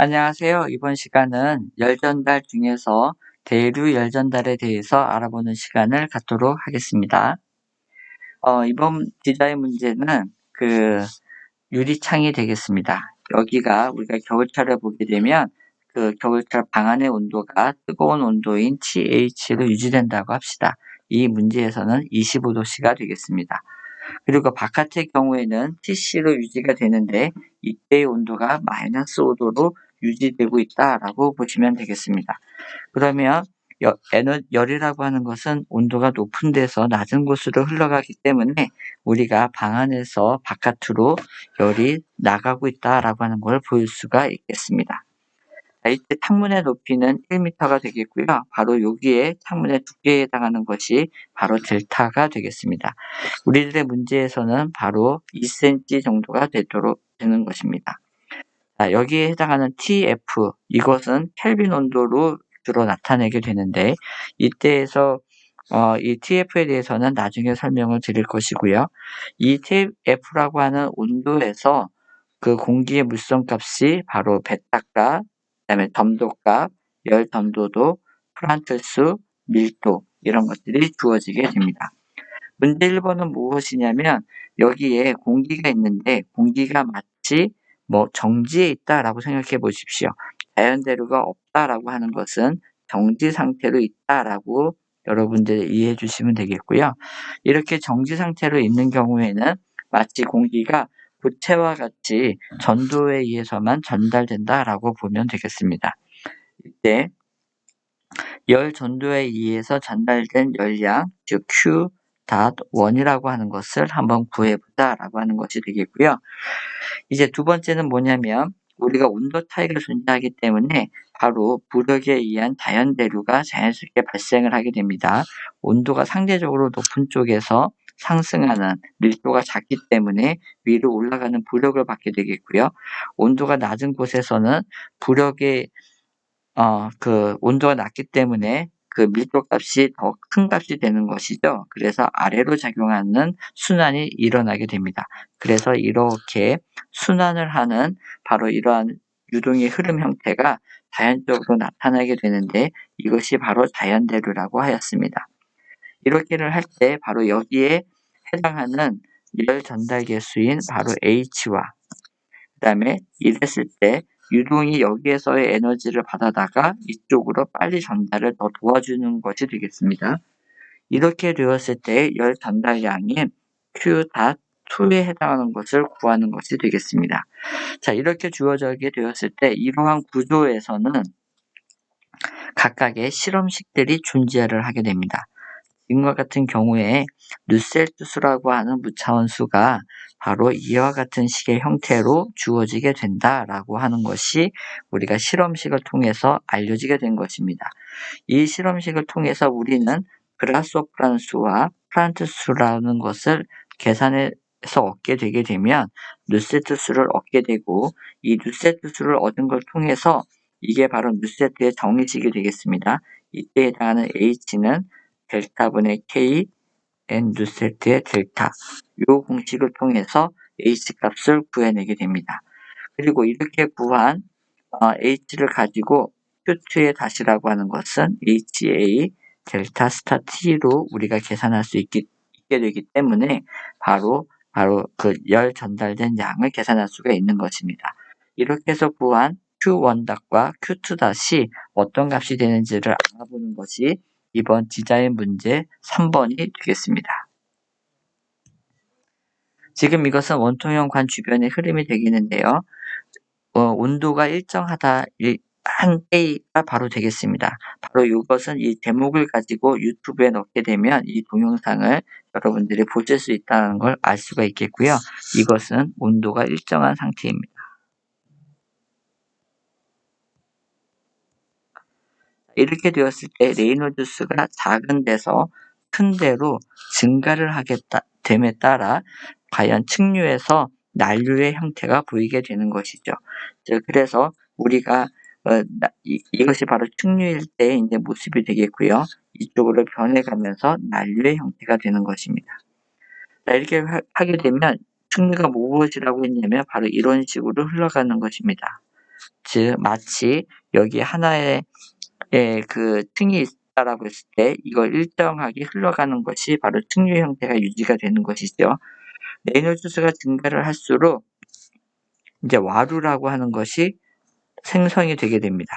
안녕하세요. 이번 시간은 열 전달 중에서 대류 열 전달에 대해서 알아보는 시간을 갖도록 하겠습니다. 이번 디자인 문제는 유리창이 되겠습니다. 여기가 우리가 겨울철에 보게 되면 그 겨울철 방 안의 온도가 뜨거운 온도인 TH로 유지된다고 합시다. 이 문제에서는 25도씨가 되겠습니다. 그리고 바깥의 경우에는 TC로 유지가 되는데 이때의 온도가 마이너스 5도로 유지되고 있다라고 보시면 되겠습니다. 그러면 열이라고 하는 것은 온도가 높은 데서 낮은 곳으로 흘러가기 때문에 우리가 방 안에서 바깥으로 열이 나가고 있다라고 하는 걸 볼 수가 있겠습니다. 이때 창문의 높이는 1m가 되겠고요. 바로 여기에 창문의 두께에 해당하는 것이 바로 델타가 되겠습니다. 우리들의 문제에서는 바로 2cm 정도가 되도록 되는 것입니다. 여기에 해당하는 TF, 이것은 켈빈 온도로 주로 나타내게 되는데 이때에서 이 TF에 대해서는 나중에 설명을 드릴 것이고요. 이 TF라고 하는 온도에서 그 공기의 물성값이 바로 베타값, 그다음에 점도값, 열 점도도, 프란트 수, 밀도 이런 것들이 주어지게 됩니다. 문제 1번은 무엇이냐면 여기에 공기가 있는데 공기가 마치 정지에 있다라고 생각해 보십시오. 자연대로가 없다라고 하는 것은 정지 상태로 있다라고 여러분들이 이해해 주시면 되겠고요. 이렇게 정지 상태로 있는 경우에는 마치 공기가 부채와 같이 전도에 의해서만 전달된다라고 보면 되겠습니다. 이때 열 전도에 의해서 전달된 열량, 즉 Q.1이라고 하는 것을 한번 구해보자라고 하는 것이 되겠고요. 이제 두 번째는 뭐냐면 우리가 온도 차이가 존재하기 때문에 바로 부력에 의한 자연 대류가 자연스럽게 발생을 하게 됩니다. 온도가 상대적으로 높은 쪽에서 상승하는 밀도가 작기 때문에 위로 올라가는 부력을 받게 되겠고요. 온도가 낮은 곳에서는 부력의 온도가 낮기 때문에 그 밀도 값이 더 큰 값이 되는 것이죠. 그래서 아래로 작용하는 순환이 일어나게 됩니다. 그래서 이렇게 순환을 하는 바로 이러한 유동의 흐름 형태가 자연적으로 나타나게 되는데 이것이 바로 자연대류라고 하였습니다. 이렇게를 할 때 바로 여기에 해당하는 열 전달 개수인 바로 H와 그다음에 이랬을 때 유동이 여기에서의 에너지를 받아다가 이쪽으로 빨리 전달을 더 도와주는 것이 되겠습니다. 이렇게 되었을 때 열 전달량인 Q.2에 해당하는 것을 구하는 것이 되겠습니다. 자, 이렇게 주어지게 되었을 때 이러한 구조에서는 각각의 실험식들이 존재를 하게 됩니다. 지금과 같은 경우에 누셀투스라고 하는 무차원수가 바로 이와 같은 식의 형태로 주어지게 된다라고 하는 것이 우리가 실험식을 통해서 알려지게 된 것입니다. 이 실험식을 통해서 우리는 그라스호프라는 수와 프란트 수라는 것을 계산해서 얻게 되게 되면 누세트 수를 얻게 되고 이 누세트 수를 얻은 걸 통해서 이게 바로 누세트의 정의식이 되겠습니다. 이때 해당하는 H는 델타분의 K N 누세트의 델타 이 공식을 통해서 H 값을 구해내게 됩니다. 그리고 이렇게 구한 H를 가지고 Q2의 다시라고 하는 것은 HA 델타 스타 T로 우리가 계산할 수 있게 되기 때문에 바로 그 열 전달된 양을 계산할 수가 있는 것입니다. 이렇게 해서 구한 Q1닷과 Q2닷이 어떤 값이 되는지를 알아보는 것이 이번 디자인 문제 3번이 되겠습니다. 지금 이것은 원통형 관 주변의 흐름이 되겠는데요. 온도가 일정하다 한 때가 바로 되겠습니다. 바로 이것은 이 제목을 가지고 유튜브에 넣게 되면 이 동영상을 여러분들이 보실 수 있다는 걸 알 수가 있겠고요. 이것은 온도가 일정한 상태입니다. 이렇게 되었을 때 레이놀드 수가 작은 데서 큰 데로 증가를 하게 됨에 따라 과연 측류에서 난류의 형태가 보이게 되는 것이죠. 그래서 우리가 이것이 바로 측류일 때 이제 모습이 되겠고요. 이쪽으로 변해가면서 난류의 형태가 되는 것입니다. 자, 이렇게 하게 되면 측류가 무엇이라고 했냐면 바로 이런 식으로 흘러가는 것입니다. 즉 마치 여기 하나의 그 층이 있다라고 했을 때 이걸 일정하게 흘러가는 것이 바로 층류 형태가 유지가 되는 것이죠. 레이놀드 수가 증가를 할수록 이제 와류라고 하는 것이 생성이 되게 됩니다.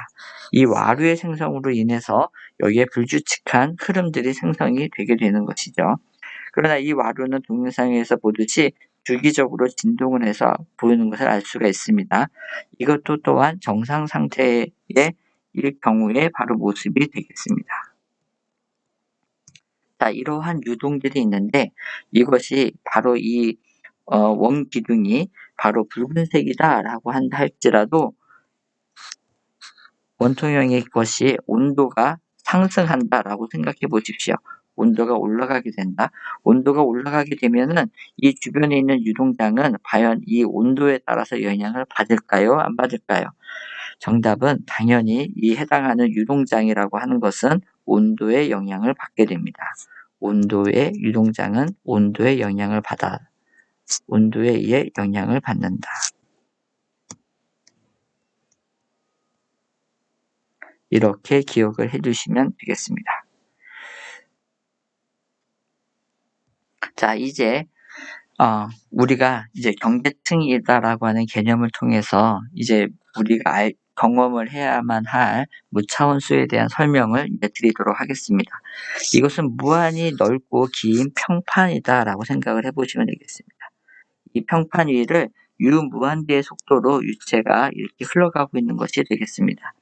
이 와류의 생성으로 인해서 여기에 불규칙한 흐름들이 생성이 되게 되는 것이죠. 그러나 이 와류는 동영상에서 보듯이 주기적으로 진동을 해서 보이는 것을 알 수가 있습니다. 이것도 또한 정상 상태의 일 경우에 바로 모습이 되겠습니다. 자, 이러한 유동들이 있는데 이것이 바로 이 원기둥이 바로 붉은색이다라고 한다 할지라도 원통형의 것이 온도가 상승한다라고 생각해 보십시오. 온도가 올라가게 된다. 온도가 올라가게 되면은 이 주변에 있는 유동장은 과연 이 온도에 따라서 영향을 받을까요? 안 받을까요? 정답은 당연히 이 해당하는 유동장이라고 하는 것은 온도에 영향을 받게 됩니다. 온도의 유동장은 온도에 의해 영향을 받는다. 이렇게 기억을 해주시면 되겠습니다. 자, 이제 우리가 이제 경계층이다라고 하는 개념을 통해서 이제 우리가 경험을 해야만 할 무차원수에 대한 설명을 이제 드리도록 하겠습니다. 이것은 무한히 넓고 긴 평판이다라고 생각을 해보시면 되겠습니다. 이 평판 위를 유무한대의 속도로 유체가 이렇게 흘러가고 있는 것이 되겠습니다.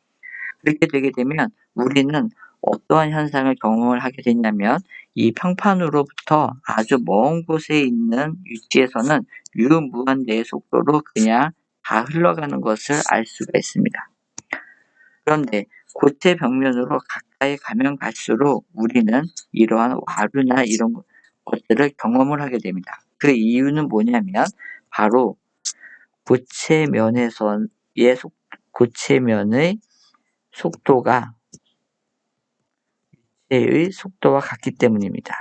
그렇게 되게 되면 우리는 어떠한 현상을 경험을 하게 되냐면 이 평판으로부터 아주 먼 곳에 있는 위치에서는 유무한대의 속도로 그냥 다 흘러가는 것을 알 수가 있습니다. 그런데 고체 벽면으로 가까이 가면 갈수록 우리는 이러한 와류나 이런 것들을 경험을 하게 됩니다. 그 이유는 뭐냐면 바로 고체면의 속도가 유체의 속도와 같기 때문입니다.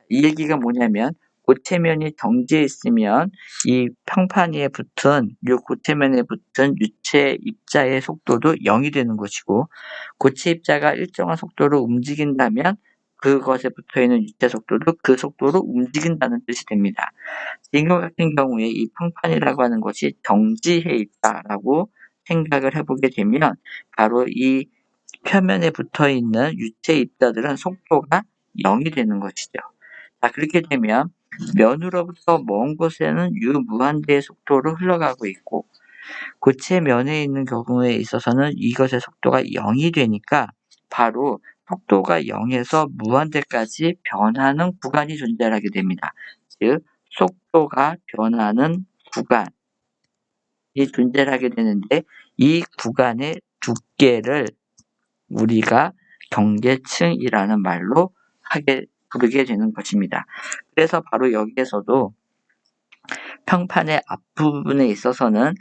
이 얘기가 뭐냐면 고체면이 정지해 있으면 이 평판 위에 붙은 이 고체면에 붙은 유체 입자의 속도도 0이 되는 것이고 고체 입자가 일정한 속도로 움직인다면 그것에 붙어있는 유체 속도도 그 속도로 움직인다는 뜻이 됩니다. 지금과 같은 경우에 이 평판이라고 하는 것이 정지해 있다라고 생각을 해보게 되면 바로 이 표면에 붙어있는 유체 입자들은 속도가 0이 되는 것이죠. 자, 그렇게 되면 면으로부터 먼 곳에는 유무한대의 속도로 흘러가고 있고 고체 면에 있는 경우에 있어서는 이것의 속도가 0이 되니까 바로 속도가 0에서 무한대까지 변하는 구간이 존재하게 됩니다. 즉 속도가 변하는 구간이 존재하게 되는데 이 구간의 두께를 우리가 경계층이라는 말로 부르게 되는 것입니다. 그래서 바로 여기에서도 평판의 앞부분에 있어서는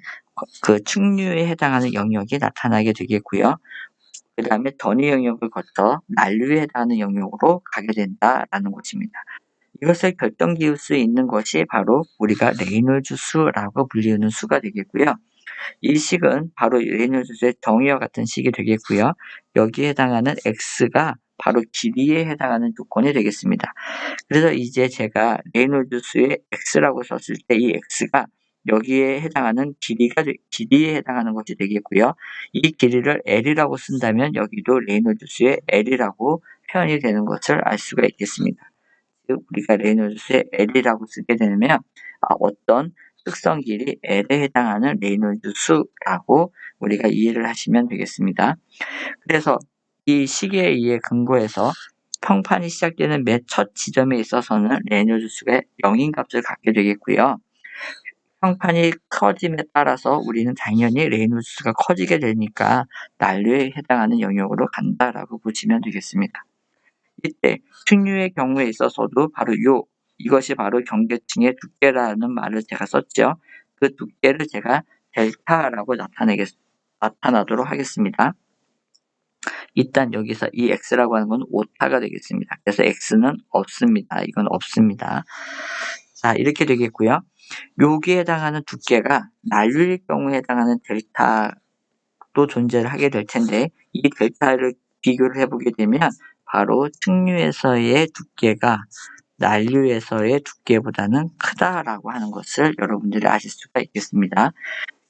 그 충류에 해당하는 영역이 나타나게 되겠고요. 그 다음에 전위 영역을 거쳐 난류에 해당하는 영역으로 가게 된다라는 것입니다. 이것을 결정지을 수 있는 것이 바로 우리가 레이놀즈 수라고 불리우는 수가 되겠고요. 이 식은 바로 레이놀즈의 정의와 같은 식이 되겠고요. 여기에 해당하는 x가 바로 길이에 해당하는 조건이 되겠습니다. 그래서 이제 제가 레이놀즈 수의 x라고 썼을 때 이 x가 여기에 해당하는 길이에 해당하는 것이 되겠고요. 이 길이를 L이라고 쓴다면 여기도 레이놀즈 수의 L이라고 표현이 되는 것을 알 수가 있겠습니다. 즉 우리가 레이놀즈 수의 L이라고 쓰게 되면 어떤 특성 길이 L에 해당하는 레이놀즈 수라고 우리가 이해를 하시면 되겠습니다. 그래서 이 식에 의해 근거해서 평판이 시작되는 맨 첫 지점에 있어서는 레이놀즈 수가 0인 값을 갖게 되겠고요. 평판이 커짐에 따라서 우리는 당연히 레이놀즈 수가 커지게 되니까 난류에 해당하는 영역으로 간다라고 보시면 되겠습니다. 이때 충류의 경우에 있어서도 바로 이것이 바로 경계층의 두께라는 말을 제가 썼죠. 그 두께를 제가 델타라고 나타나도록 하겠습니다. 일단 여기서 이 x라고 하는 건 오타가 되겠습니다. 그래서 x는 없습니다. 이건 없습니다. 자, 이렇게 되겠고요. 여기에 해당하는 두께가 난류일 경우에 해당하는 델타도 존재를 하게 될 텐데, 이 델타를 비교를 해보게 되면 바로 측류에서의 두께가 난류에서의 두께보다는 크다라고 하는 것을 여러분들이 아실 수가 있겠습니다.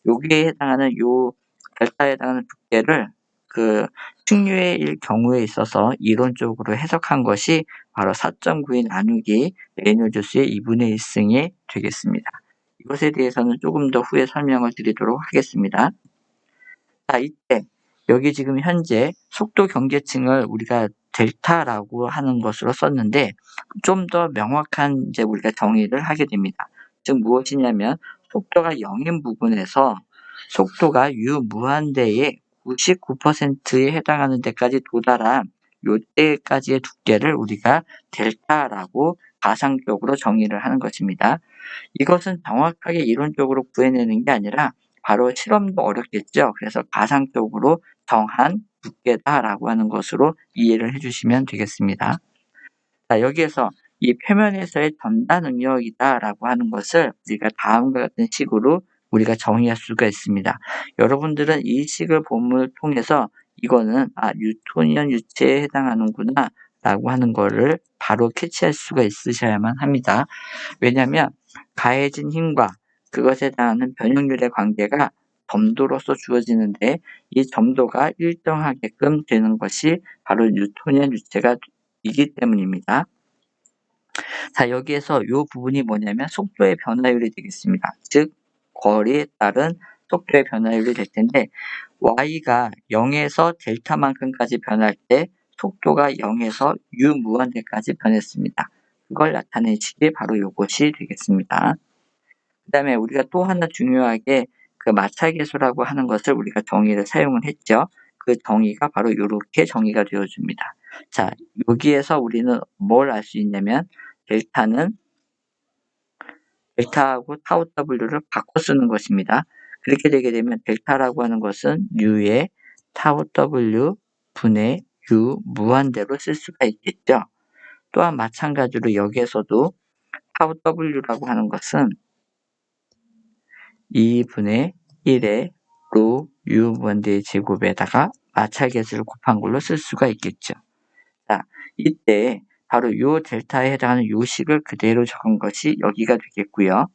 여기에 해당하는 요 델타에 해당하는 두께를 그 측류의 경우에 있어서 이론적으로 해석한 것이 바로 4.92 나누기 레이놀드 수의 2분의 1승이 되겠습니다. 이것에 대해서는 조금 더 후에 설명을 드리도록 하겠습니다. 자, 이때 여기 지금 현재 속도 경계층을 우리가 델타라고 하는 것으로 썼는데, 좀 더 명확한 이제 우리가 정의를 하게 됩니다. 즉 무엇이냐면, 속도가 0인 부분에서 속도가 유무한대의 99%에 해당하는 데까지 도달한 요때까지의 두께를 우리가 델타라고 가상적으로 정의를 하는 것입니다. 이것은 정확하게 이론적으로 구해내는 게 아니라 바로 실험도 어렵겠죠. 그래서 가상적으로 정한 두께다라고 하는 것으로 이해를 해주시면 되겠습니다. 자, 여기에서 이 표면에서의 전다 능력이다라고 하는 것을 우리가 다음과 같은 식으로 우리가 정의할 수가 있습니다. 여러분들은 이 식을 본문을 통해서 이거는 뉴토니언 유체에 해당하는구나 라고 하는 거를 바로 캐치할 수가 있으셔야만 합니다. 왜냐하면 가해진 힘과 그것에 해당하는 변형률의 관계가 점도로서 주어지는데, 이 점도가 일정하게끔 되는 것이 바로 뉴토니언 유체가 이기 때문입니다. 자, 여기에서 이 부분이 뭐냐면 속도의 변화율이 되겠습니다. 즉 거리에 따른 속도의 변화율이 될 텐데, y가 0에서 델타만큼까지 변할 때 속도가 0에서 유무한대까지 변했습니다. 그걸 나타낸 식이 바로 이것이 되겠습니다. 그 다음에 우리가 또 하나 중요하게 그 마찰계수라고 하는 것을 우리가 정의를 사용을 했죠. 그 정의가 바로 이렇게 정의가 되어줍니다. 자, 여기에서 우리는 뭘 알 수 있냐면, 델타하고 타우 W를 바꿔 쓰는 것입니다. 그렇게 되게 되면 델타라고 하는 것은 U의 타우 W 분의 U 무한대로 쓸 수가 있겠죠. 또한 마찬가지로 여기에서도 타우 W라고 하는 것은 2분의 1의 로 U 무한대의 제곱에다가 마찰계수를 곱한 걸로 쓸 수가 있겠죠. 자, 이때 바로 요 델타에 해당하는 요식을 그대로 적은 것이 여기가 되겠고요.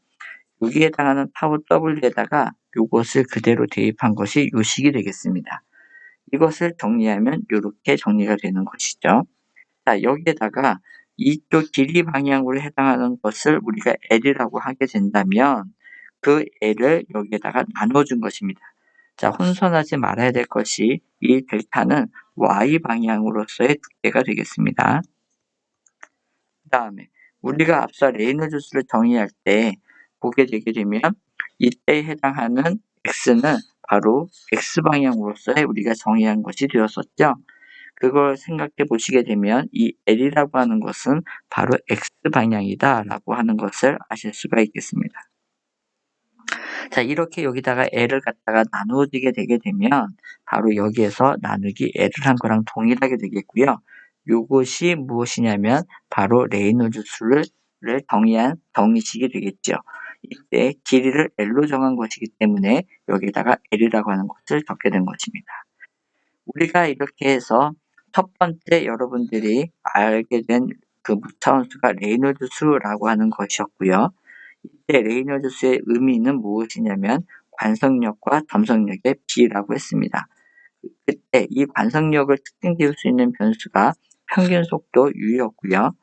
여기에 해당하는 타워 W에다가 요것을 그대로 대입한 것이 요식이 되겠습니다. 이것을 정리하면 이렇게 정리가 되는 것이죠. 자, 여기에다가 이쪽 길이 방향으로 해당하는 것을 우리가 L이라고 하게 된다면 그 L을 여기에다가 나눠준 것입니다. 자, 혼선하지 말아야 될 것이 이 델타는 Y 방향으로서의 두께가 되겠습니다. 그 다음에 우리가 앞서 레이놀드 수를 정의할 때 보게 되게 되면 이때에 해당하는 x는 바로 x방향으로서의 우리가 정의한 것이 되었었죠. 그걸 생각해 보시게 되면 이 L이라고 하는 것은 바로 x방향이다 라고 하는 것을 아실 수가 있겠습니다. 자, 이렇게 여기다가 L을 갖다가 나누어지게 되게 되면 바로 여기에서 나누기 L을 한 거랑 동일하게 되겠고요. 요것이 무엇이냐면 바로 레이놀드 수를 정의한 정의식이 되겠죠. 이때 길이를 L로 정한 것이기 때문에 여기다가 L이라고 하는 것을 적게 된 것입니다. 우리가 이렇게 해서 첫 번째 여러분들이 알게 된 그 무차원수가 레이놀드 수라고 하는 것이었고요. 이때 레이놀드 수의 의미는 무엇이냐면 관성력과 점성력의 비라고 했습니다. 그때 이 관성력을 측정지을 수 있는 변수가 평균 속도 u였고요.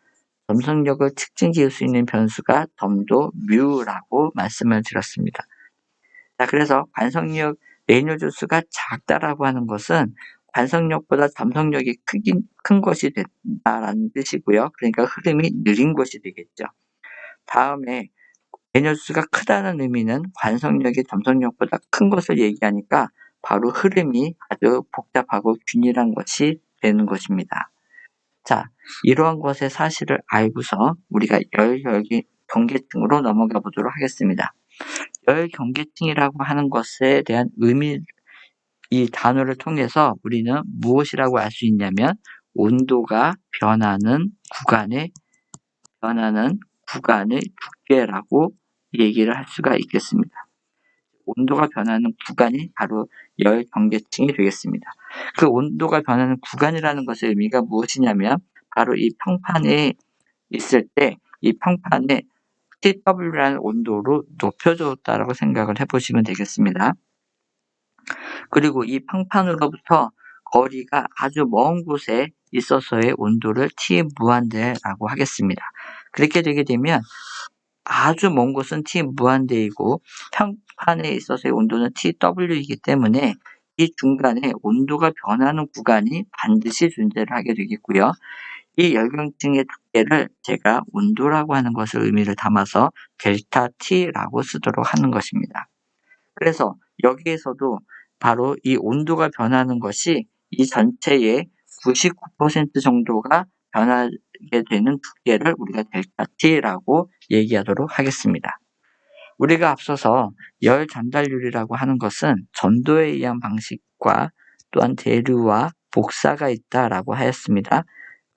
점성력을 측정지을 수 있는 변수가 점도 뮤라고 말씀을 드렸습니다. 자, 그래서 관성력 레이놀드 수가 작다라고 하는 것은 관성력보다 점성력이 큰 것이 된다라는 뜻이고요. 그러니까 흐름이 느린 것이 되겠죠. 다음에 레이놀드 수가 크다는 의미는 관성력이 점성력보다 큰 것을 얘기하니까 바로 흐름이 아주 복잡하고 균일한 것이 되는 것입니다. 자, 이러한 것의 사실을 알고서 우리가 열 경계층으로 넘어가 보도록 하겠습니다. 열 경계층이라고 하는 것에 대한 의미, 이 단어를 통해서 우리는 무엇이라고 알 수 있냐면 온도가 변하는 구간에 변하는 구간의 두께라고 얘기를 할 수가 있겠습니다. 온도가 변하는 구간이 바로 열 경계층이 되겠습니다. 그 온도가 변하는 구간이라는 것의 의미가 무엇이냐면 바로 이 평판에 있을 때 이 평판에 TW라는 온도로 높여줬다라고 생각을 해보시면 되겠습니다. 그리고 이 평판으로부터 거리가 아주 먼 곳에 있어서의 온도를 T 무한대라고 하겠습니다. 그렇게 되게 되면 아주 먼 곳은 T 무한대이고 평판에 있어서의 온도는 TW이기 때문에 이 중간에 온도가 변하는 구간이 반드시 존재를 하게 되겠고요. 이 열경층의 두께를 제가 온도라고 하는 것을 의미를 담아서 델타 T라고 쓰도록 하는 것입니다. 그래서 여기에서도 바로 이 온도가 변하는 것이 이 전체의 99% 정도가 변하게 되는 두께를 우리가 델타 T라고 얘기하도록 하겠습니다. 우리가 앞서서 열 전달률이라고 하는 것은 전도에 의한 방식과 또한 대류와 복사가 있다라고 하였습니다.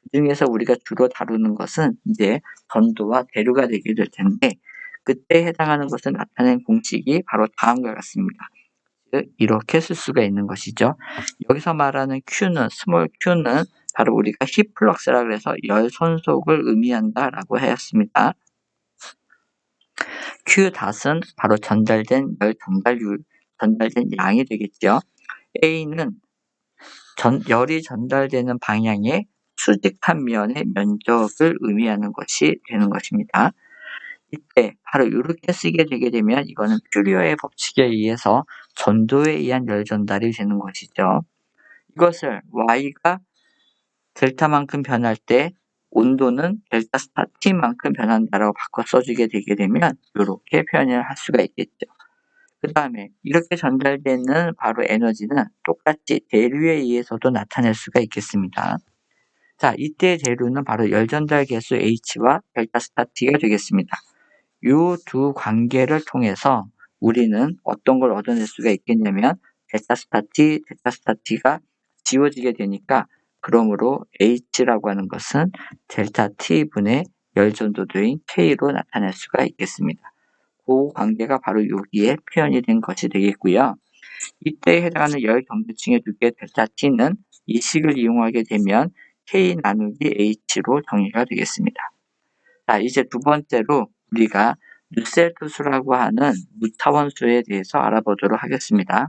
그 중에서 우리가 주로 다루는 것은 이제 전도와 대류가 되게 될 텐데 그때 해당하는 것을 나타낸 공식이 바로 다음과 같습니다. 이렇게 쓸 수가 있는 것이죠. 여기서 말하는 Q는 스몰 Q는 바로 우리가 히플럭스라고 해서 열 손속을 의미한다라고 하였습니다. Q 닷은 바로 전달된 열 전달된 양이 되겠죠. A는 열이 전달되는 방향의 수직한 면의 면적을 의미하는 것이 되는 것입니다. 이때 바로 이렇게 쓰게 되게 되면 이거는 퓨리어의 법칙에 의해서 전도에 의한 열 전달이 되는 것이죠. 이것을 Y가 델타만큼 변할 때 온도는 델타 스타 T만큼 변한다라고 바꿔 써주게 되게 되면 이렇게 표현을 할 수가 있겠죠. 그 다음에 이렇게 전달되는 바로 에너지는 똑같이 대류에 의해서도 나타낼 수가 있겠습니다. 자, 이때 대류는 바로 열 전달 계수 H와 델타 스타 T가 되겠습니다. 이 두 관계를 통해서 우리는 어떤 걸 얻어낼 수가 있겠냐면 델타 스타 T, 델타 스타 T가 지워지게 되니까 그러므로 H라고 하는 것은 델타 T분의 열 전도도인 K로 나타낼 수가 있겠습니다. 그 관계가 바로 여기에 표현이 된 것이 되겠고요. 이때에 해당하는 열 경계층의 두께 델타 T는 이 식을 이용하게 되면 K 나누기 H로 정의가 되겠습니다. 자, 이제 두 번째로 우리가 누셀트 수라고 하는 무차원수에 대해서 알아보도록 하겠습니다.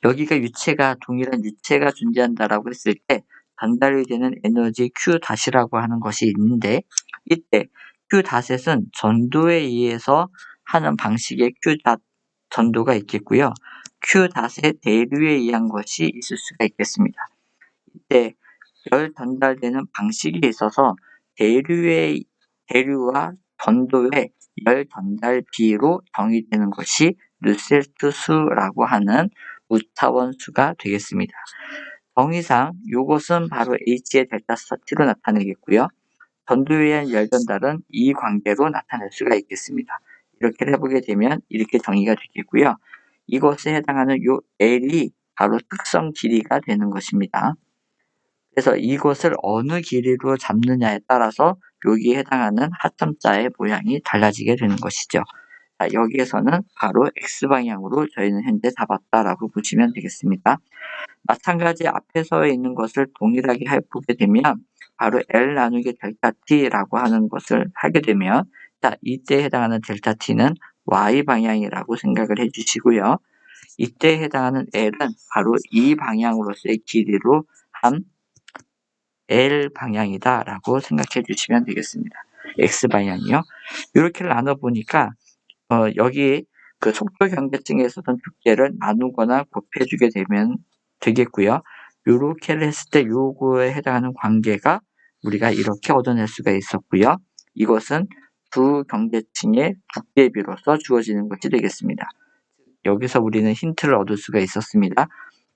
여기가 동일한 유체가 존재한다라고 했을 때 전달이 되는 에너지 Q-이라고 하는 것이 있는데 이때 Q-은 전도에 의해서 하는 방식의 Q- 전도가 있겠고요. Q-의 대류에 의한 것이 있을 수가 있겠습니다. 이때 열 전달되는 방식에 있어서 대류와 전도의 열 전달 비로 정의되는 것이 누셀트 수라고 하는 무차원 수가 되겠습니다. 정의상 이것은 바로 H의 델타 스타 T로 나타내겠고요. 전도에 의한 열 전달은 이 관계로 나타낼 수가 있겠습니다. 이렇게 해보게 되면 이렇게 정의가 되겠고요. 이것에 해당하는 요 L이 바로 특성 길이가 되는 것입니다. 그래서 이것을 어느 길이로 잡느냐에 따라서 여기에 해당하는 하점자의 모양이 달라지게 되는 것이죠. 자, 여기에서는 바로 X방향으로 저희는 현재 잡았다라고 보시면 되겠습니다. 마찬가지 앞에서 있는 것을 동일하게 해보게 되면 바로 L 나누기 델타 T라고 하는 것을 하게 되면 자, 이때 해당하는 델타 T는 Y방향이라고 생각을 해주시고요. 이때 해당하는 L은 바로 이 방향으로서의 길이로 한 L 방향이다라고 생각해 주시면 되겠습니다. X 방향이요. 이렇게 나눠보니까 여기 그 속도 경계층에서는 두께를 나누거나 곱해주게 되면 되겠고요. 이렇게 했을 때 요거에 해당하는 관계가 우리가 이렇게 얻어낼 수가 있었고요. 이것은 두 경계층의 두께비로서 주어지는 것이 되겠습니다. 여기서 우리는 힌트를 얻을 수가 있었습니다.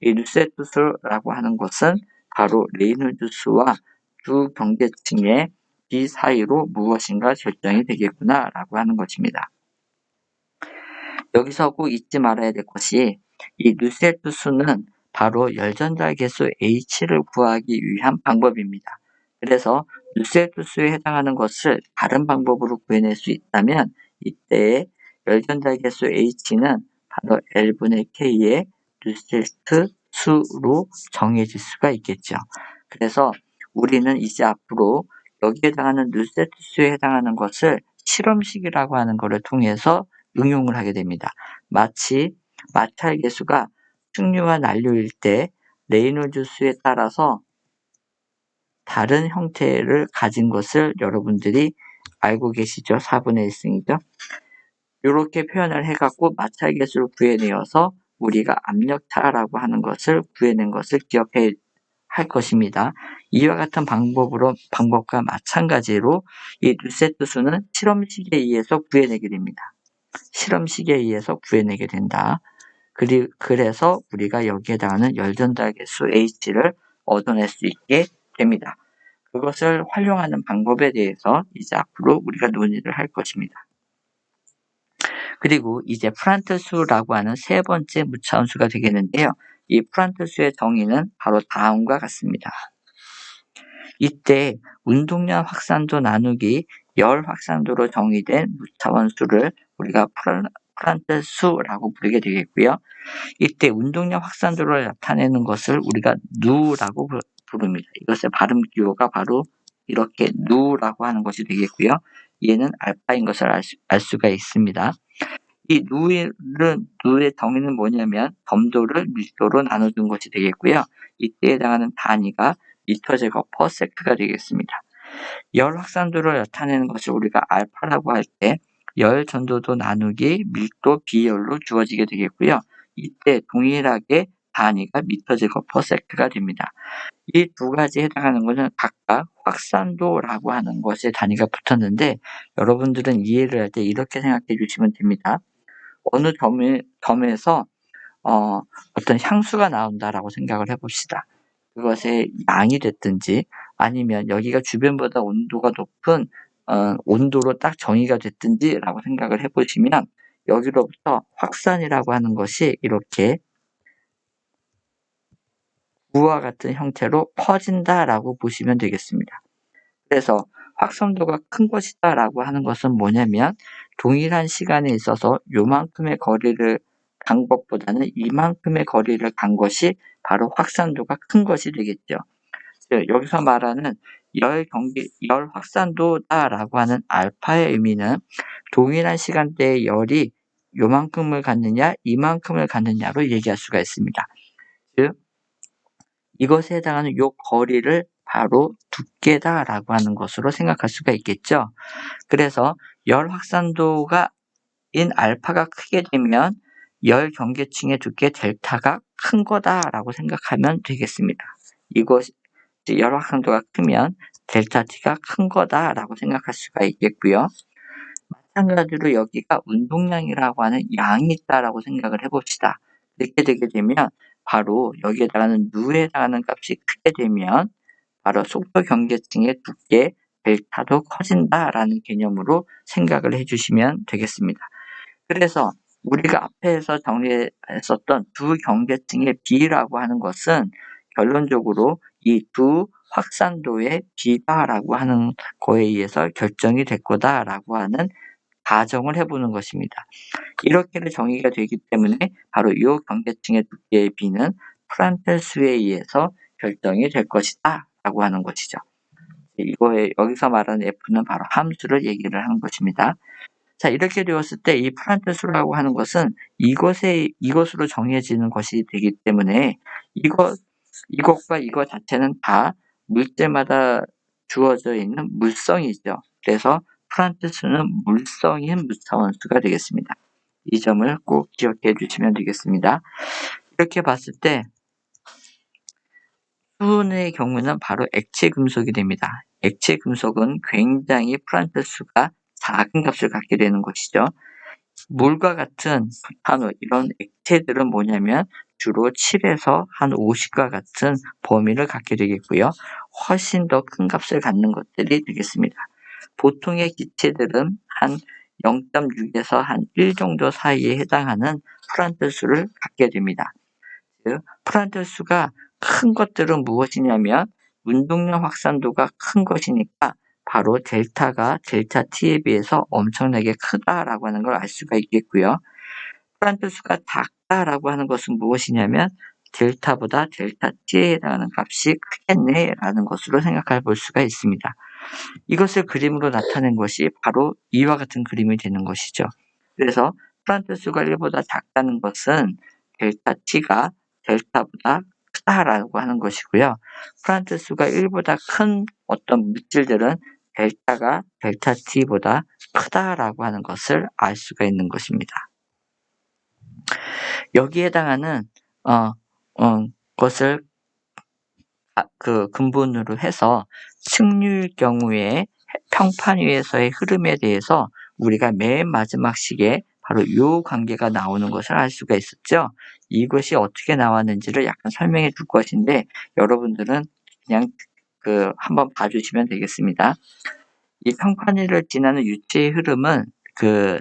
이 누셀트 수라고 하는 것은 바로 레이놀드 수와 두 경계층의 비 사이로 무엇인가 결정이 되겠구나라고 하는 것입니다. 여기서 꼭 잊지 말아야 될 것이 이 누셀트 수는 바로 열 전달 계수 H를 구하기 위한 방법입니다. 그래서 누세투수에 해당하는 것을 다른 방법으로 구해낼 수 있다면 이때의 열전자 개수 H는 바로 L분의 K의 누세트 수로 정해질 수가 있겠죠. 그래서 우리는 이제 앞으로 여기에 해당하는 누세트 수에 해당하는 것을 실험식이라고 하는 것을 통해서 응용을 하게 됩니다. 마치 마찰 개수가 충류와 난류일 때 레이놀즈 수에 따라서 다른 형태를 가진 것을 여러분들이 알고 계시죠? 4분의 1승이죠. 이렇게 표현을 해갖고 마찰 개수를 구해내어서 우리가 압력차라고 하는 것을 구해낸 것을 기억해야 할 것입니다. 이와 같은 방법과 마찬가지로 이 누세트 수는 실험식에 의해서 구해내게 됩니다. 실험식에 의해서 구해내게 된다. 그래서 우리가 여기에 해당하는 열전자 개수 H를 얻어낼 수 있게 됩니다. 그것을 활용하는 방법에 대해서 이제 앞으로 우리가 논의를 할 것입니다. 그리고 이제 프란트 수라고 하는 세 번째 무차원수가 되겠는데요. 이 프란트 수의 정의는 바로 다음과 같습니다. 이때 운동량 확산도 나누기 열 확산도로 정의된 무차원수를 우리가 프란트 수라고 부르게 되겠고요. 이때 운동량 확산도를 나타내는 것을 우리가 누라고 부릅니다. 이것의 발음 기호가 바로 이렇게 누라고 하는 것이 되겠고요. 얘는 알파인 것을 알 수가 있습니다. 이 누의 정의는 뭐냐면 점도를 밀도로 나눠준 것이 되겠고요. 이때에 해당하는 단위가 미터제곱 퍼섹트가 되겠습니다. 열 확산도를 나타내는 것을 우리가 알파라고 할 때 열 전도도 나누기 밀도 비열로 주어지게 되겠고요. 이때 동일하게 단위가 미터제곱 퍼섹트가 됩니다. 이 두 가지에 해당하는 것은 각각 확산도라고 하는 것에 단위가 붙었는데 여러분들은 이해를 할 때 이렇게 생각해 주시면 됩니다. 어느 점에서 어떤 향수가 나온다라고 생각을 해봅시다. 그것의 양이 됐든지 아니면 여기가 주변보다 온도가 높은 온도로 딱 정의가 됐든지라고 생각을 해보시면 여기로부터 확산이라고 하는 것이 이렇게 구와 같은 형태로 퍼진다라고 보시면 되겠습니다. 그래서 확산도가 큰 것이다라고 하는 것은 뭐냐면 동일한 시간에 있어서 요만큼의 거리를 간 것보다는 이만큼의 거리를 간 것이 바로 확산도가 큰 것이 되겠죠. 여기서 말하는 열 확산도다라고 하는 알파의 의미는 동일한 시간대의 열이 요만큼을 갖느냐 이만큼을 갖느냐로 얘기할 수가 있습니다. 즉 이것에 해당하는 요 거리를 바로 두께다라고 하는 것으로 생각할 수가 있겠죠. 그래서 열 확산도가 인 알파가 크게 되면 열 경계층의 두께 델타가 큰 거다라고 생각하면 되겠습니다. 열 확산도가 크면 델타 T가 큰 거다라고 생각할 수가 있겠고요. 마찬가지로 여기가 운동량이라고 하는 양이 있다라고 생각을 해봅시다. 이렇게 되게 되면 바로 여기에 해당하는 누에 해당하는 값이 크게 되면 바로 속도 경계층의 두께 델타도 커진다라는 개념으로 생각을 해주시면 되겠습니다. 그래서 우리가 앞에서 정리했었던 두 경계층의 비라고 하는 것은 결론적으로 이 두 확산도의 비가라고 하는 거에 의해서 결정이 될 거다라고 하는 가정을 해보는 것입니다. 이렇게 정의가 되기 때문에 바로 이 경계층의 두께의 비는 프란텔 수에 의해서 결정이 될 것이다 라고 하는 것이죠. 여기서 말하는 F는 바로 함수를 얘기를 하는 것입니다. 자, 이렇게 되었을 때 이 프란텔 수라고 하는 것은 이것으로 정해지는 것이 되기 때문에 이것과 이것 자체는 다 물질마다 주어져 있는 물성이죠. 그래서 프란텔 수는 물성인 무차원수가 되겠습니다. 이 점을 꼭 기억해 주시면 되겠습니다. 이렇게 봤을 때 수은의 경우는 바로 액체 금속이 됩니다. 액체 금속은 굉장히 프란텔 수가 작은 값을 갖게 되는 것이죠. 물과 같은 부탄호 이런 액체들은 뭐냐면 주로 7에서 한 50과 같은 범위를 갖게 되겠고요. 훨씬 더 큰 값을 갖는 것들이 되겠습니다. 보통의 기체들은 한 0.6에서 한 1 정도 사이에 해당하는 프란텔 수를 갖게 됩니다. 즉 프란텔 수가 큰 것들은 무엇이냐면 운동량 확산도가 큰 것이니까 바로 델타가 델타 T에 비해서 엄청나게 크다라고 하는 걸 알 수가 있겠고요. 프란트 수가 작다라고 하는 것은 무엇이냐면 델타보다 델타 T에 해당하는 값이 크겠네라는 것으로 생각해 볼 수가 있습니다. 이것을 그림으로 나타낸 것이 바로 이와 같은 그림이 되는 것이죠. 그래서 프란트 수가 1보다 작다는 것은 델타 T가 델타보다 크다라고 하는 것이고요. 프란트 수가 1보다 큰 어떤 물질들은 델타가 델타 T보다 크다라고 하는 것을 알 수가 있는 것입니다. 여기에 해당하는 것을 그 근본으로 해서 승률 경우에 평판 위에서의 흐름에 대해서 우리가 맨 마지막 시기에 바로 요 관계가 나오는 것을 알 수가 있었죠. 이것이 어떻게 나왔는지를 약간 설명해 줄 것인데 여러분들은 그냥 한번 봐주시면 되겠습니다. 이 평판 위를 지나는 유체의 흐름은 그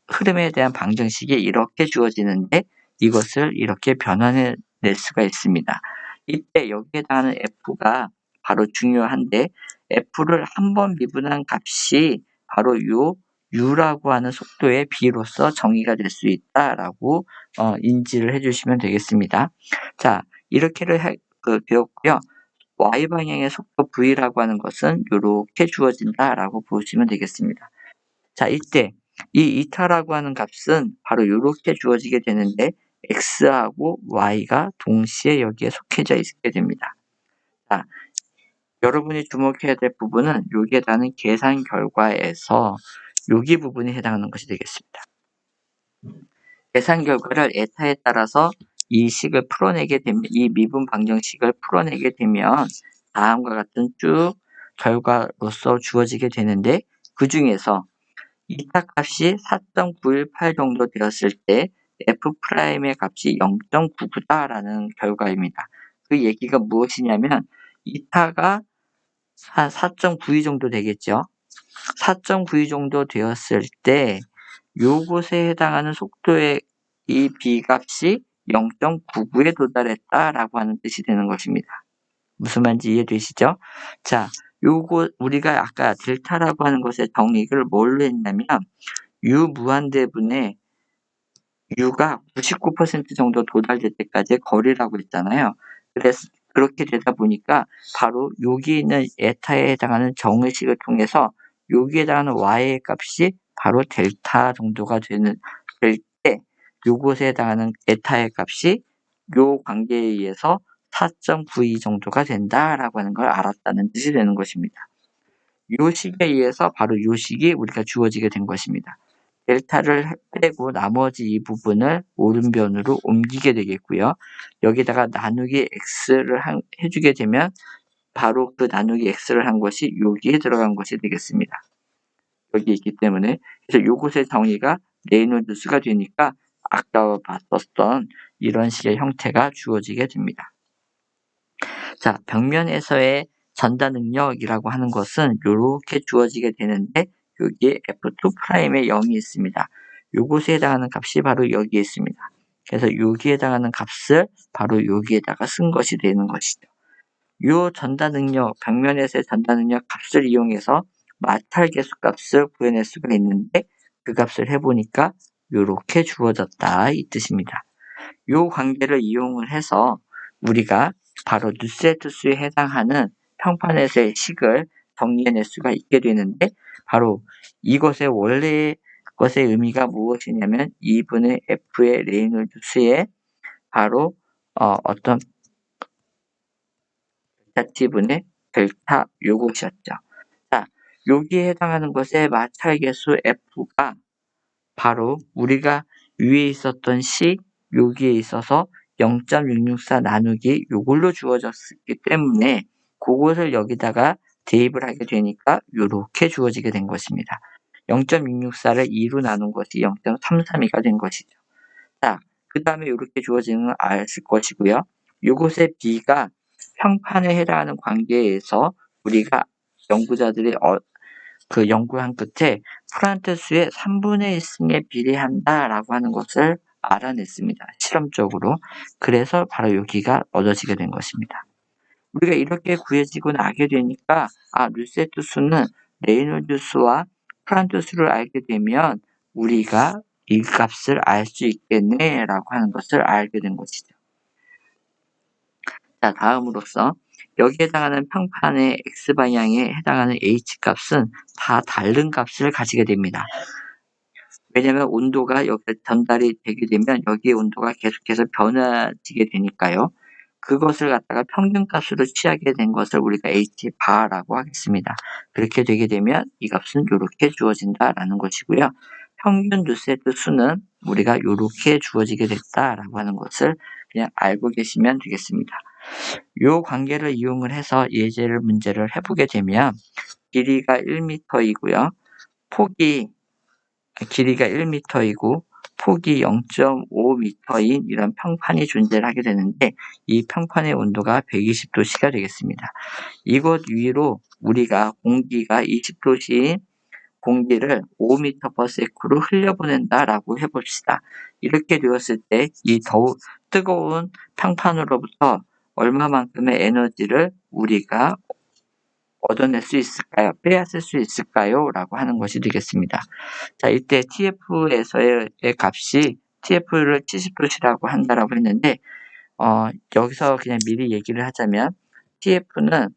흐름에 대한 방정식이 이렇게 주어지는데 이것을 이렇게 변환해 낼 수가 있습니다. 이때 여기에 해당하는 F가 바로 중요한데 F를 한 번 미분한 값이 바로 요 U라고 하는 속도의 B로서 정의가 될 수 있다라고 인지를 해주시면 되겠습니다. 자, 이렇게를 배웠고요. Y방향의 속도 V라고 하는 것은 이렇게 주어진다라고 보시면 되겠습니다. 자, 이때 이 이타라고 하는 값은 바로 이렇게 주어지게 되는데 x하고 y가 동시에 여기에 속해져 있게 됩니다. 자, 여러분이 주목해야 될 부분은 여기에 해당하는 계산 결과에서 여기 부분에 해당하는 것이 되겠습니다. 계산 결과를 에타에 따라서 이 식을 풀어내게 되면 이 미분 방정식을 풀어내게 되면 다음과 같은 쭉 결과로서 주어지게 되는데 그 중에서 이타 값이 4.918 정도 되었을 때 F'의 값이 0.99다라는 결과입니다. 그 얘기가 무엇이냐면 이타가 한 4.92 정도 되겠죠. 4.92 정도 되었을 때 요것에 해당하는 속도의 이 B값이 0.99에 도달했다라고 하는 뜻이 되는 것입니다. 무슨 말인지 이해되시죠? 자, 요거 우리가 아까 델타라고 하는 것의 정의를 뭘로 했냐면 U 무한대분의 U가 99% 정도 도달될 때까지의 거리라고 했잖아요. 그래서 그렇게 되다 보니까 바로 여기 있는 에타에 해당하는 정의식을 통해서 여기에 해당하는 y의 값이 바로 델타 정도가 될 때 요것에 해당하는 에타의 값이 요 관계에 의해서 4.92 정도가 된다라고 하는 걸 알았다는 뜻이 되는 것입니다. 요 식에 의해서 바로 요 식이 우리가 주어지게 된 것입니다. 델타를 빼고 나머지 이 부분을 오른변으로 옮기게 되겠고요. 여기다가 나누기 x를 해주게 되면 바로 그 나누기 x를 한 것이 여기에 들어간 것이 되겠습니다. 여기 있기 때문에 그래서 요것의 정의가 레이놀드수가 되니까 아까 봤었던 이런 식의 형태가 주어지게 됩니다. 자, 벽면에서의 전달 능력이라고 하는 것은 이렇게 주어지게 되는데 여기에 F2'의 0이 있습니다. 요것에 해당하는 값이 바로 여기에 있습니다. 그래서 여기에 해당하는 값을 바로 여기에다가 쓴 것이 되는 것이죠. 요 전달 능력, 벽면에서의 전달 능력 값을 이용해서 마찰계수 값을 구해낼 수가 있는데 그 값을 해보니까 이렇게 주어졌다 이 뜻입니다. 요 관계를 이용을 해서 우리가 바로 누스레트 수에 해당하는 평판에서의 식을 정리해낼 수가 있게 되는데 바로 이것의 원래의 것의 의미가 무엇이냐면 2분의 F의 레이놀드 수의 바로 어떤 델타 T분의 델타 요것이었죠. 자, 여기에 해당하는 것의 마찰계수 F가 바로 우리가 위에 있었던 식 여기에 있어서 0.664 나누기 요걸로 주어졌기 때문에 그것을 여기다가 대입을 하게 되니까 이렇게 주어지게 된 것입니다. 0.664를 2로 나눈 것이 0.332가 된 것이죠. 자, 그 다음에 이렇게 주어지는 걸 아실 것이고요. 이것의 B가 평판에 해당하는 관계에서 우리가 연구자들이 연구한 끝에 프란트 수의 3분의 1승에 비례한다라고 하는 것을 알아냈습니다. 실험적으로. 그래서 바로 여기가 얻어지게 된 것입니다. 우리가 이렇게 구해지고 나게 되니까 누세트 수는 레이놀드 수와 프란트 수를 알게 되면 우리가 이 값을 알 수 있겠네라고 하는 것을 알게 된 것이죠. 자, 다음으로써 여기에 해당하는 평판의 x방향에 해당하는 h값은 다 다른 값을 가지게 됩니다. 왜냐하면 온도가 여기에 전달이 되게 되면 여기의 온도가 계속해서 변화지게 되니까요. 그것을 갖다가 평균값으로 취하게 된 것을 우리가 h바라고 하겠습니다. 그렇게 되게 되면 이 값은 이렇게 주어진다라는 것이고요. 평균 누세트 수는 우리가 이렇게 주어지게 됐다라고 하는 것을 그냥 알고 계시면 되겠습니다. 이 관계를 이용을 해서 예제를 문제를 해보게 되면 길이가 1m이고요. 길이가 1m이고 폭이 0.5m인 이런 평판이 존재를 하게 되는데 이 평판의 온도가 120도씨가 되겠습니다. 이곳 위로 우리가 공기가 20도씨인 공기를 5m/s로 흘려보낸다라고 해봅시다. 이렇게 되었을 때 이 더욱 뜨거운 평판으로부터 얼마만큼의 에너지를 우리가 얻어낼 수 있을까요? 빼앗을 수 있을까요? 라고 하는 것이 되겠습니다. 자, 이때 TF에서의 값이 TF를 70도씨라고 한다라고 했는데 여기서 그냥 미리 얘기를 하자면 TF는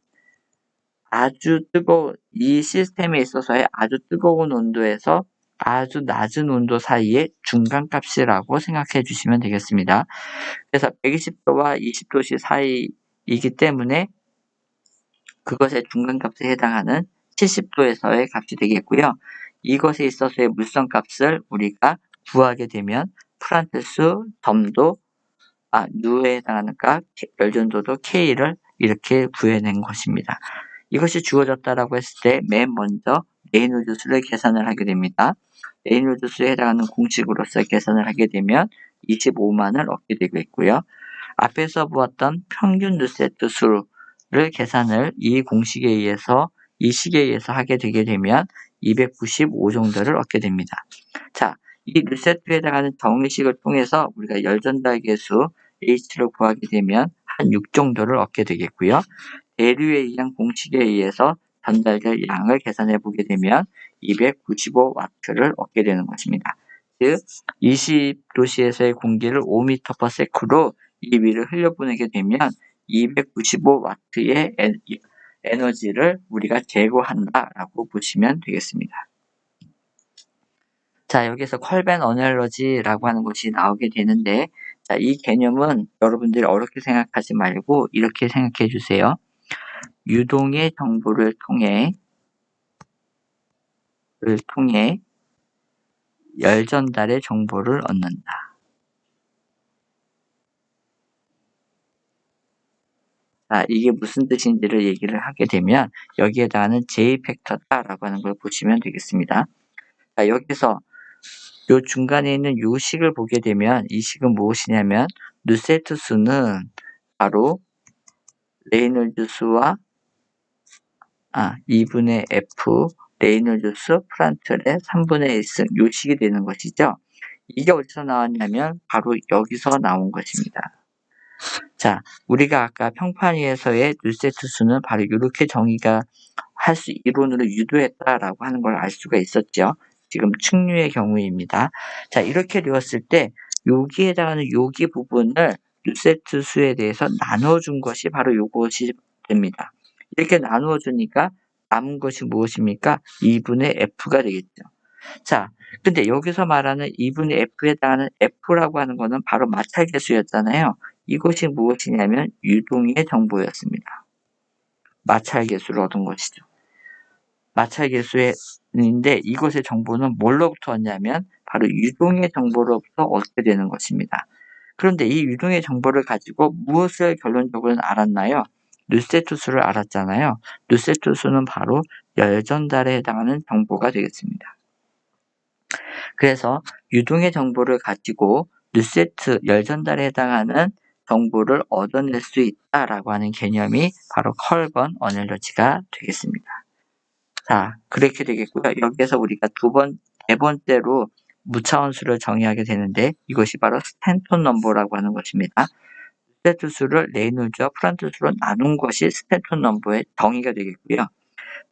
이 시스템에 있어서의 아주 뜨거운 온도에서 아주 낮은 온도 사이의 중간값이라고 생각해 주시면 되겠습니다. 그래서 120도와 20도씨 사이이기 때문에 그것의 중간값에 해당하는 70도에서의 값이 되겠고요. 이것에 있어서의 물성값을 우리가 구하게 되면 프란트수, 점도, 누에 해당하는 값, 열전도도 K를 이렇게 구해낸 것입니다. 이것이 주어졌다라고 했을 때 맨 먼저 레이놀드 수를 계산을 하게 됩니다. 레이놀드 수에 해당하는 공식으로서 계산을 하게 되면 25만을 얻게 되겠고요. 앞에서 보았던 평균 누세트 수를 계산을 이 공식에 의해서 이 식에 의해서 하게 되게 되면 295 정도를 얻게 됩니다. 자, 이 누세트에 해당하는 정의식을 통해서 우리가 열전달 계수 H를 구하게 되면 한 6 정도를 얻게 되겠고요. 대류에 의한 공식에 의해서 전달될 양을 계산해 보게 되면 295W를 얻게 되는 것입니다. 즉 20도씨에서의 공기를 5m/s로 이 위를 흘려보내게 되면 295W의 에너지를 우리가 제거한다라고 보시면 되겠습니다. 자, 여기서 컬벤 어널러지라고 하는 것이 나오게 되는데, 자, 이 개념은 여러분들이 어렵게 생각하지 말고 이렇게 생각해 주세요. 유동의 정보를 통해 열 전달의 정보를 얻는다. 자, 이게 무슨 뜻인지를 얘기를 하게 되면 여기에 해당하는 J 팩터다라고 하는 걸 보시면 되겠습니다. 자, 여기서 요 중간에 있는 요 식을 보게 되면 이 식은 무엇이냐면 누세트 수는 바로 레이놀드 수와 2분의 F 레이놀드 수 프란틀의 3분의 1승 요 식이 되는 것이죠. 이게 어디서 나왔냐면 바로 여기서 나온 것입니다. 자, 우리가 아까 평판 위에서의 누세트 수는 바로 이렇게 정의가 할 수 이론으로 유도했다라고 하는 걸 알 수가 있었죠. 지금 측류의 경우입니다. 자, 이렇게 되었을 때 여기에 해당하는 여기 부분을 누세트 수에 대해서 나눠준 것이 바로 이것이 됩니다. 이렇게 나누어 주니까 남은 것이 무엇입니까? 2분의 F가 되겠죠. 자, 근데 여기서 말하는 2분의 F에 해당하는 F라고 하는 것은 바로 마찰계수였잖아요. 이것이 무엇이냐면 유동의 정보였습니다. 마찰계수를 얻은 것이죠. 마찰계수인데 이것의 정보는 뭘로부터 얻냐면 바로 유동의 정보로부터 얻게 되는 것입니다. 그런데 이 유동의 정보를 가지고 무엇을 결론적으로는 알았나요? 누세트 수를 알았잖아요. 누세트 수는 바로 열전달에 해당하는 정보가 되겠습니다. 그래서 유동의 정보를 가지고 누세트 열전달에 해당하는 정보를 얻어낼 수 있다라고 하는 개념이 바로 컬번 어널러지가 되겠습니다. 자, 그렇게 되겠고요. 여기에서 우리가 네 번째로 무차원수를 정의하게 되는데 이것이 바로 스탠톤 넘버라고 하는 것입니다. 누세트 수를 레이놀즈와 프란트 수로 나눈 것이 스탠톤 넘버의 정의가 되겠고요.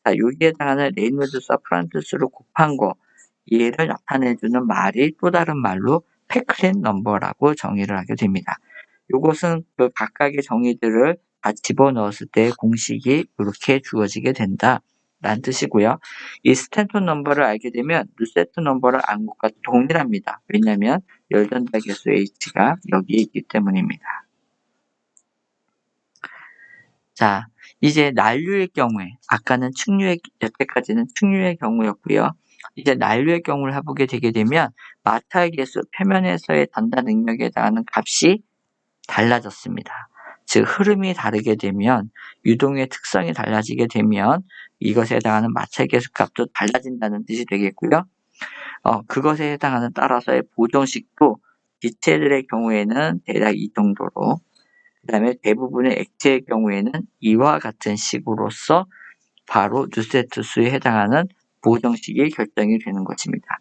자, 여기에 해당하는 레이놀즈 수와 프란트 수를 곱한 거, 이해를 나타내주는 말이 또 다른 말로 패클린 넘버라고 정의를 하게 됩니다. 이것은 그 각각의 정의들을 다 집어넣었을 때 공식이 이렇게 주어지게 된다라는 뜻이고요. 이 스탠톤 넘버를 알게 되면 누세트 넘버를 안 것과 동일합니다. 왜냐하면 열전자 개수 H가 여기에 있기 때문입니다. 자, 이제 난류의 경우에, 아까는 여태까지는 측류의 경우였고요. 이제 난류의 경우를 해보게 되게 되면 마찰 개수 표면에서의 전달 능력에 해당하는 값이 달라졌습니다. 즉 흐름이 다르게 되면 유동의 특성이 달라지게 되면 이것에 해당하는 마찰 개수 값도 달라진다는 뜻이 되겠고요. 그것에 해당하는 따라서의 보정식도 기체들의 경우에는 대략 이 정도로, 그 다음에 대부분의 액체의 경우에는 이와 같은 식으로서 바로 누세트 수에 해당하는 보정식이 결정이 되는 것입니다.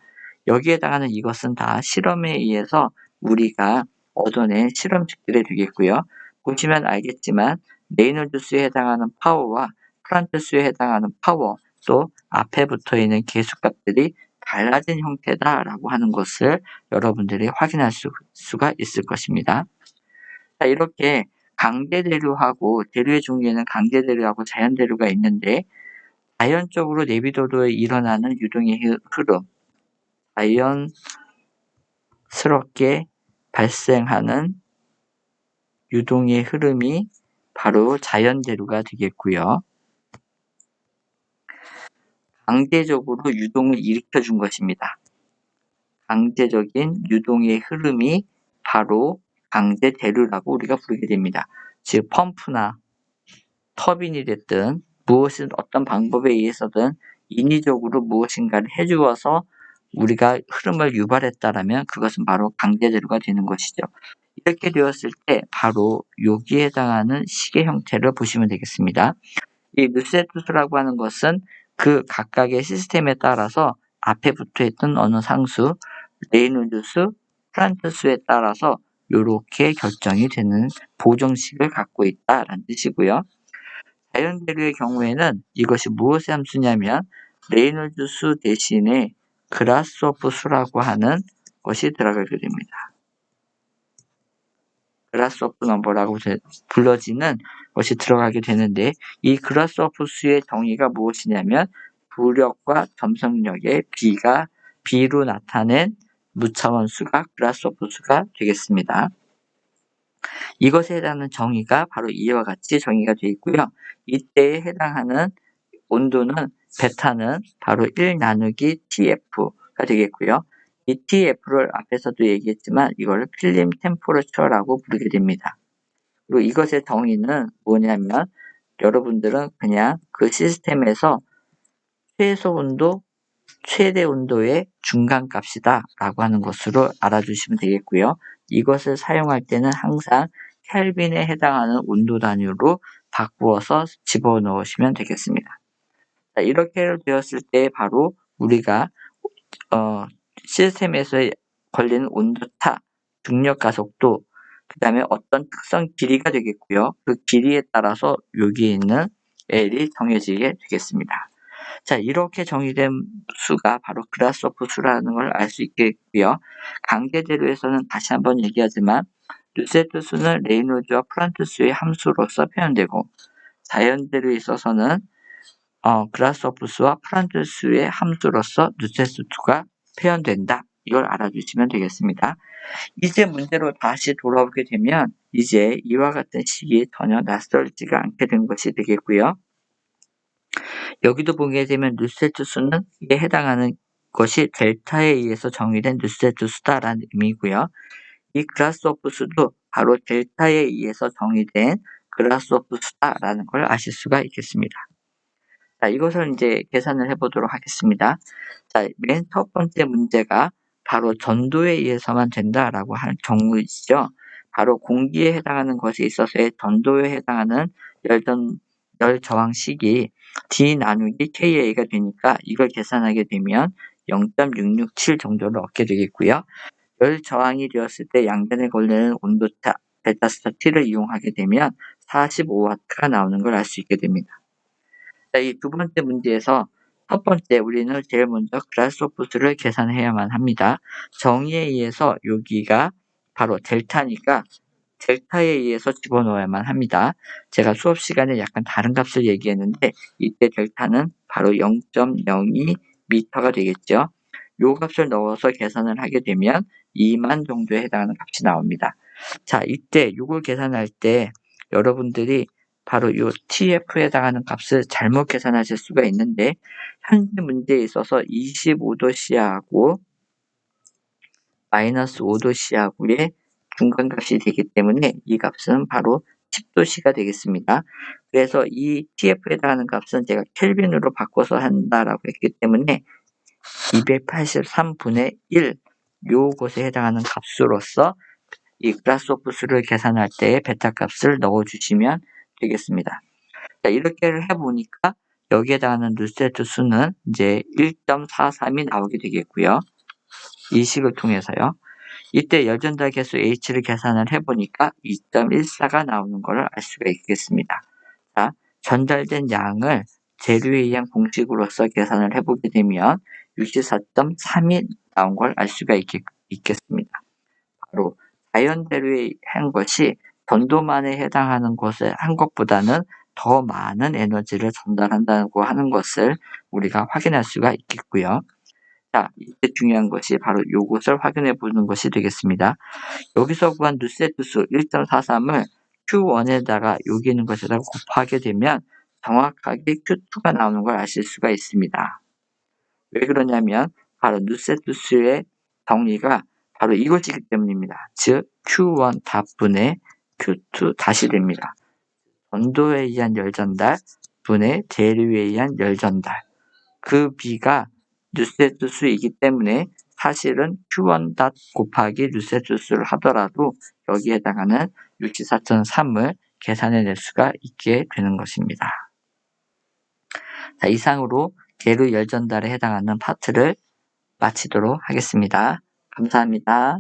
여기에 해당하는 이것은 다 실험에 의해서 우리가 얻어낸 실험식들이 되겠고요. 보시면 알겠지만 레이놀드 수에 해당하는 파워와 프란트 수에 해당하는 파워, 또 앞에 붙어있는 개수값들이 달라진 형태다라고 하는 것을 여러분들이 확인할 수가 있을 것입니다. 자, 이렇게 강제대류하고 대류의 종류에는 강제대류하고 자연대류가 있는데, 자연적으로 내비도도에 일어나는 유동의 흐름, 자연스럽게 발생하는 유동의 흐름이 바로 자연대류가 되겠고요. 강제적으로 유동을 일으켜준 것입니다. 강제적인 유동의 흐름이 바로 강제대류라고 우리가 부르게 됩니다. 즉 펌프나 터빈이 됐든 무엇은 어떤 방법에 의해서든 인위적으로 무엇인가를 해주어서 우리가 흐름을 유발했다라면 그것은 바로 강제대류가 되는 것이죠. 이렇게 되었을 때 바로 여기에 해당하는 식의 형태를 보시면 되겠습니다. 이 누세트수라고 하는 것은 그 각각의 시스템에 따라서 앞에 붙어있던 어느 상수, 레이놀드 수, 프란트 수에 따라서 이렇게 결정이 되는 보정식을 갖고 있다라는 뜻이고요. 자연대류의 경우에는 이것이 무엇의 함수냐면 레이놀드 수 대신에 그라스호프 수라고 하는 것이 들어가게 됩니다. 그라스호프 넘버라고 불러지는 것이 들어가게 되는데, 이 그라스호프 수의 정의가 무엇이냐면 부력과 점성력의 비로 나타낸 무차원 수가 그라스호프 수가 되겠습니다. 이것에 해당하는 정의가 바로 이와 같이 정의가 되어 있고요. 이때에 해당하는 온도는 베타는 바로 1 나누기 TF가 되겠고요. 이 TF를 앞에서도 얘기했지만 이걸 필름 템퍼러처라고 부르게 됩니다. 그리고 이것의 정의는 뭐냐면 여러분들은 그냥 그 시스템에서 최소 온도, 최대 온도의 중간값이다 라고 하는 것으로 알아주시면 되겠고요. 이것을 사용할 때는 항상 켈빈에 해당하는 온도 단위로 바꾸어서 집어넣으시면 되겠습니다. 자, 이렇게 되었을 때 바로 우리가 시스템에서 걸리는 온도차, 중력 가속도, 그 다음에 어떤 특성 길이가 되겠고요. 그 길이에 따라서 여기에 있는 L이 정해지게 되겠습니다. 자, 이렇게 정의된 수가 바로 그라스호프 수라는 걸 알 수 있겠고요. 강제대로에서는 다시 한번 얘기하지만 누세트 수는 레이놀즈와 프란트 수의 함수로서 표현되고, 자연대로에 있어서는 그라스호프 수와 프란트 수의 함수로서 누세트 수가 표현된다. 이걸 알아주시면 되겠습니다. 이제 문제로 다시 돌아오게 되면 이제 이와 같은 식이 전혀 낯설지가 않게 된 것이 되겠고요. 여기도 보게 되면 누세트 수는 이에 해당하는 것이 델타에 의해서 정의된 누세트 수다라는 의미고요. 이 그라스호프 수도 바로 델타에 의해서 정의된 그라스호프 수다라는 걸 아실 수가 있겠습니다. 자, 이것을 이제 계산을 해보도록 하겠습니다. 자, 맨 첫 번째 문제가 바로 전도에 의해서만 된다라고 하는 경우이죠. 바로 공기에 해당하는 것에 있어서의 전도에 해당하는 열 저항식이 D 나누기 KA가 되니까 이걸 계산하게 되면 0.667 정도를 얻게 되겠고요. 열 저항이 되었을 때 양변에 걸리는 온도차, 델타 스타 T를 이용하게 되면 45W가 나오는 걸 알 수 있게 됩니다. 자, 이 두 번째 문제에서 첫 번째 우리는 제일 먼저 그라스호프수를 계산해야만 합니다. 정의에 의해서 여기가 바로 델타니까 델타에 의해서 집어넣어야만 합니다. 제가 수업 시간에 약간 다른 값을 얘기했는데 이때 델타는 바로 0.02m가 되겠죠. 요 값을 넣어서 계산을 하게 되면 2만 정도에 해당하는 값이 나옵니다. 자, 이때 이걸 계산할 때 여러분들이 바로 이 TF에 해당하는 값을 잘못 계산하실 수가 있는데 현재 문제에 있어서 25도씨하고 마이너스 5도씨하고의 중간값이 되기 때문에 이 값은 바로 10도씨가 되겠습니다. 그래서 이 TF에 해당하는 값은 제가 켈빈으로 바꿔서 한다라고 했기 때문에 283분의 1 요것에 해당하는 값으로서 이 그라스호프수를 계산할 때 베타 값을 넣어주시면 되겠습니다. 자, 이렇게 해보니까 여기에 해당하는 누세트 수는 이제 1.43이 나오게 되겠고요. 이 식을 통해서요. 이때 열전달 개수 H를 계산을 해보니까 2.14가 나오는 것을 알 수가 있겠습니다. 자, 전달된 양을 재료에 의한 공식으로서 계산을 해보게 되면 64.3이 나온 걸 알 수가 있겠습니다. 바로 자연재료에 한 것이 전도만에 해당하는 것에 한 것보다는 더 많은 에너지를 전달한다고 하는 것을 우리가 확인할 수가 있겠고요. 자, 이때 중요한 것이 바로 이것을 확인해 보는 것이 되겠습니다. 여기서 구한 누세트 수 1.43을 Q1에다가 여기 있는 것에다가 곱하게 되면 정확하게 Q2가 나오는 걸 아실 수가 있습니다. 왜 그러냐면 바로 누세트 수의 정리가 바로 이것이기 때문입니다. 즉 Q1 답분의 Q2 다시 됩니다. 전도에 의한 열전달 분의 대류에 의한 열전달. 그 B가 누세트 수이기 때문에 사실은 Q1 닷 곱하기 누세트 수를 하더라도 여기에 해당하는 64.3을 계산해낼 수가 있게 되는 것입니다. 자, 이상으로 대류 열전달에 해당하는 파트를 마치도록 하겠습니다. 감사합니다.